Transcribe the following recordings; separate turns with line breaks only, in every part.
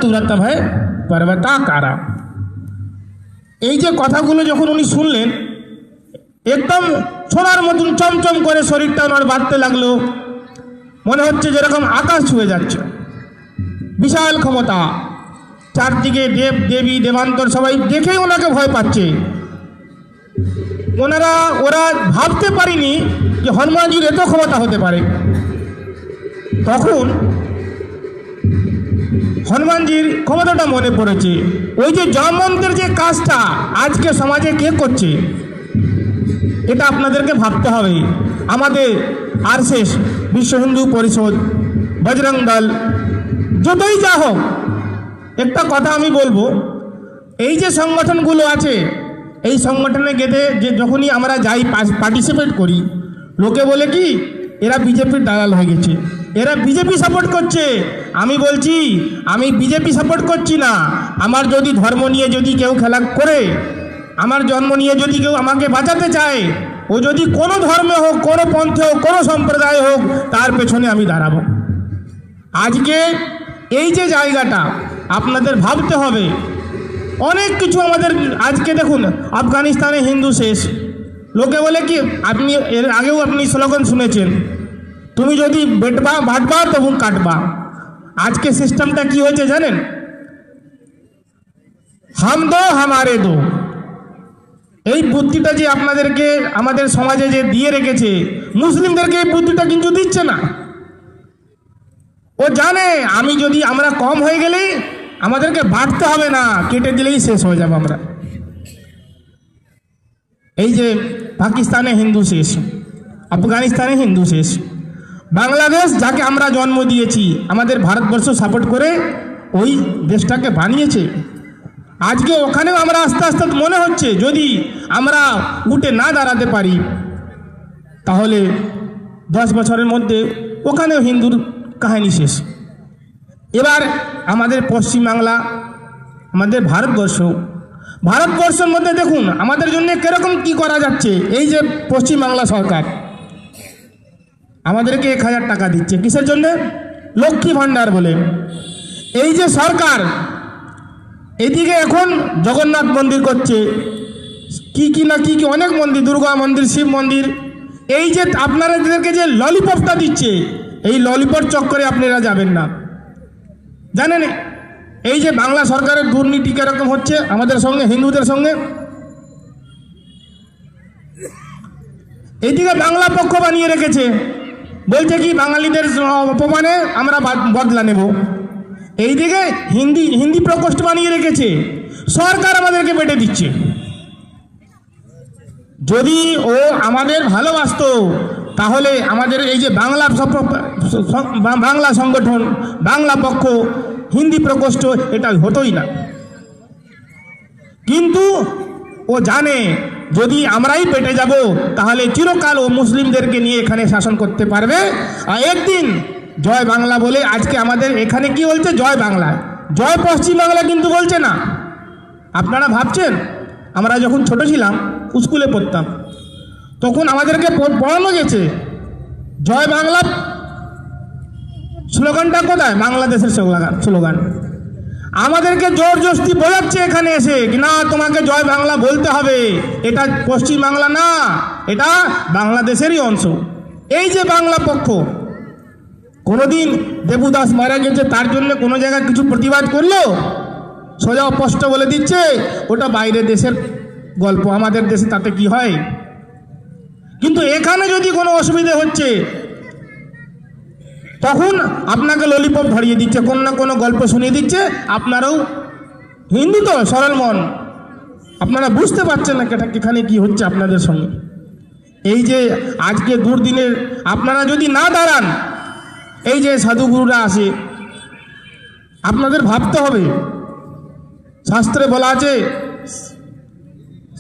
তুরত ভয় পর্বতাকারা। এই যে কথাগুলো যখন উনি শুনলেন, একদম সোনার মতন চমচম করে শরীরটা ওনার বাড়তে লাগলো। মনে হচ্ছে যেরকম আকাশ ছুঁয়ে যাচ্ছে, বিশাল ক্ষমতা, চারদিকে দেব দেবী দেবান্তর সবাই দেখেই ওনাকে ভয় পাচ্ছে। ওরা ভাবতে পারেনি যে হনুমানজির এত ক্ষমতা হতে পারে। তখন হনুমানজির ক্ষমতাটা মনে পড়েছে। ওই যে জয়মন্ত্রের যে কাজটা আজকে সমাজে কে করছে, এটা আপনাদেরকে ভাবতে হবে। আমাদের আরএসএস, বিশ্ব হিন্দু পরিষদ, বজরং দল, যতই যা হোক, একটা কথা আমি বলবো, এই যে সংগঠনগুলো আছে, এই সংগঠনে গেলে যে যখনই আমরা যাই পার্টিসিপেট করি, লোকে বলে কি এরা বিজেপির দালাল হয়ে গেছে, এরা বিজেপি সাপোর্ট করছে। আমি বলছি আমি বিজেপি সাপোর্ট করছি না। আমার যদি ধর্ম নিয়ে যদি কেউ খেলা করে, আমার জন্ম নিয়ে যদি কেউ আমাকে বাঁচাতে চায়, ও যদি কোনো ধর্মে হোক, কোনো পন্থে হোক, কোনো সম্প্রদায় হোক, তার পেছনে আমি দাঁড়াবো। আজকে এই যে জায়গাটা আপনাদের ভাবতে হবে, অনেক কিছু আমাদের আজকে দেখুন, আফগানিস্তানে হিন্দু শেষ। লোকে বলে কি, আপনি এর আগেও আপনি স্লোগান শুনেছেন, তুমি যদি বাঁটবা তখন কাটবা। আজকে সিস্টেমটা কি হয়েছে জানেন? হাম দো হামারে দো। এই বুদ্ধিটা যে আপনাদেরকে আমাদের সমাজে যে দিয়ে রেখেছে, মুসলিমদেরকে এই বুদ্ধিটা কিন্তু দিচ্ছে না। ও জানে আমরা কম হয়ে গেলে আমাদেরকে বাঁটতে হবে না, কেটে দিলেই শেষ হয়ে যাবে আমরা। এই যে পাকিস্তানে হিন্দু শেষ, আফগানিস্তানে হিন্দু শেষ, বাংলাদেশ যাকে আমরা জন্ম দিয়েছি, আমাদের ভারতবর্ষ সাপোর্ট করে ওই দেশটাকে বানিয়েছে। আজকে ওখানেও আমরা আস্তে আস্তে মনে হচ্ছে যদি আমরা উঠে না দাঁড়াতে পারি, তাহলে 10 বছরের মধ্যে ওখানেও হিন্দুর কাহিনী শেষ। এবার আমাদের পশ্চিমবাংলা, আমাদের ভারতবর্ষের মধ্যে দেখুন আমাদের জন্য কিরকম কি করা যাচ্ছে। এই যে পশ্চিমবাংলা সরকার আমাদেরকে 1000 টাকা দিচ্ছে, কিসের জন্য? লক্ষ্মী ভাণ্ডার বলে। এই যে সরকার এদিকে এখন জগন্নাথ মন্দির করছে, কি না কি অনেক মন্দির, দুর্গা মন্দির, শিব মন্দির। এই যে আপনাদেরকে যে ললিপপটা দিচ্ছে, এই ললিপপ চক্করে আপনারা যাবেন না। জানেন এই যে বাংলা সরকারের দুর্নীতি কিরকম হচ্ছে আমাদের সঙ্গে, হিন্দুদের সঙ্গে? এইদিকে বাংলা পক্ষ বানিয়ে রেখেছে, বলছে কি বাঙালিদের অপমানে আমরা বদলা নেব। এইদিকে হিন্দি প্রকোষ্ঠ বানিয়ে রেখেছে, সরকার আমাদেরকে বেটে দিচ্ছে। যদি ও আমাদের ভালোবাসতো, তাহলে আমাদের এই যে বাংলা সংগঠন, বাংলা পক্ষ, হিন্দি প্রকোষ্ঠ, এটা হতোই না। কিন্তু ও জানে যদি আমরাই পেটে যাব, তাহলে চিরকাল ও মুসলিমদেরকে নিয়ে এখানে শাসন করতে পারবে। আর একদিন জয় বাংলা বলে আজকে আমাদের এখানে কি বলছে? জয় বাংলা, জয় পশ্চিমবাংলা কিন্তু বলছে না। আপনারা ভাবছেন আমরা যখন ছোট ছিলাম, স্কুলে পড়তাম, তখন আমাদেরকে পড়ানো গেছে জয় বাংলা স্লোগানটা কোথায়? বাংলাদেশের স্লোগান। আমাদেরকে জোর জস্তি বোঝাচ্ছে এখানে এসে কি না তোমাকে জয় বাংলা বলতে হবে, এটা পশ্চিম বাংলা না, এটা বাংলাদেশেরই অংশ। এই যে বাংলা পক্ষ কোনোদিন দেবুদাস মারা গেছে তার জন্য কোনো জায়গায় কিছু প্রতিবাদ করলো, সোজা স্পষ্ট বলে দিচ্ছে ওটা বাইরের দেশের গল্প, আমাদের দেশে তাতে কি হয়। কিন্তু এখানে যদি কোনো অসুবিধা হচ্ছে, তখন আপনাকে ললিপপ ধরিয়ে দিচ্ছে, কোনো না কোনো গল্প শুনিয়ে দিচ্ছে। আপনারাও হিন্দু তো, সরল মন, আপনারা বুঝতে পারছেন না এখানে কি হচ্ছে আপনাদের সঙ্গে। এই যে আজকে দুর্দিনের আপনারা যদি না দাঁড়ান, এই যে সাধুগুরুরা আসে, আপনাদের ভাবতে হবে। শাস্ত্রে বলা আছে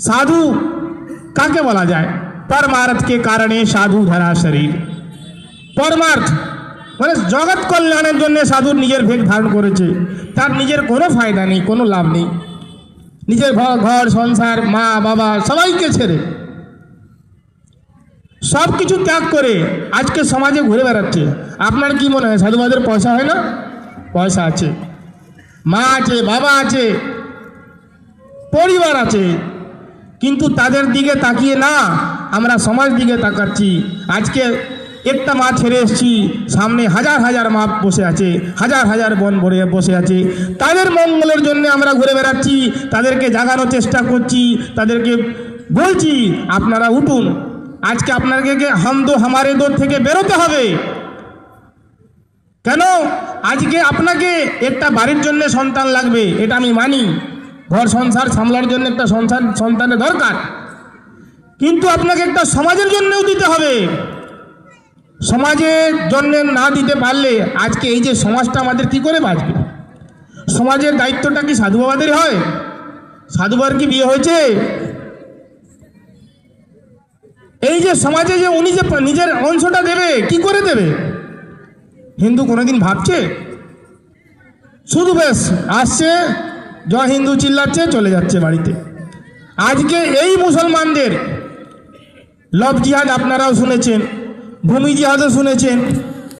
সাধু কাকে বলা যায়? परमार्थ के कारणे साधु धरा शरीर। परमार्थ মানে জগৎ কল্যাণের জন্য সাধু নিজের ভেগ ধারণ করেছে, তার নিজের কোনো ফায়দা নেই, কোনো লাভ নেই। নিজের ঘর সংসার, মা বাবা সবাইকে ছেড়ে সব কিছু ত্যাগ করে আজকে সমাজে ঘুরে বেড়াচ্ছে। আপনার কি মনে হয় সাধুবাদের পয়সা হয় না? পয়সা আছে। মা আছে, বাবা আছে, পরিবার আছে, কিন্তু তাদের দিকে তাকিয়ে না আমরা সমাজ দিকে তাকাচ্ছি। আজকে একটা মা ছেড়ে এসেছি, সামনে হাজার হাজার মা বসে আছে, হাজার হাজার বোন ভরে বসে আছে। তাদের মঙ্গলের জন্য আমরা ঘুরে বেড়াচ্ছি, তাদেরকে জাগানোর চেষ্টা করছি, তাদেরকে বলছি আপনারা উঠুন। আজকে আপনাদেরকে হাম দো হামারে দো থেকে বেরোতে হবে। কেন? আজকে আপনাকে একটা বাড়ির জন্য সন্তান লাগবে, এটা আমি মানি। ঘর সংসার সামলার জন্য একটা সন্তানের দরকার, কিন্তু আপনাকে একটা সমাজের জন্যও দিতে হবে। সমাজের জন্য না দিতে পারলে আজকে এই যে সমাজটা আমাদের কি করে বাঁচবে? সমাজের দায়িত্বটা কি সাধু বাবাদের হয়? সাধু বাবার কি বিয়ে হয়েছে? এই যে সমাজে যে উনি যে নিজের অংশটা দেবে, কি করে দেবে? হিন্দু কোনোদিন ভাবছে? শুধু বেশ আসছে, জয় হিন্দু চিল্লাচ্ছে, চলে যাচ্ছে বাড়িতে। আজকে এই মুসলমানদের লভ জিহাদ আপনারাও শুনেছেন, ভূমি জিহাদও শুনেছেন,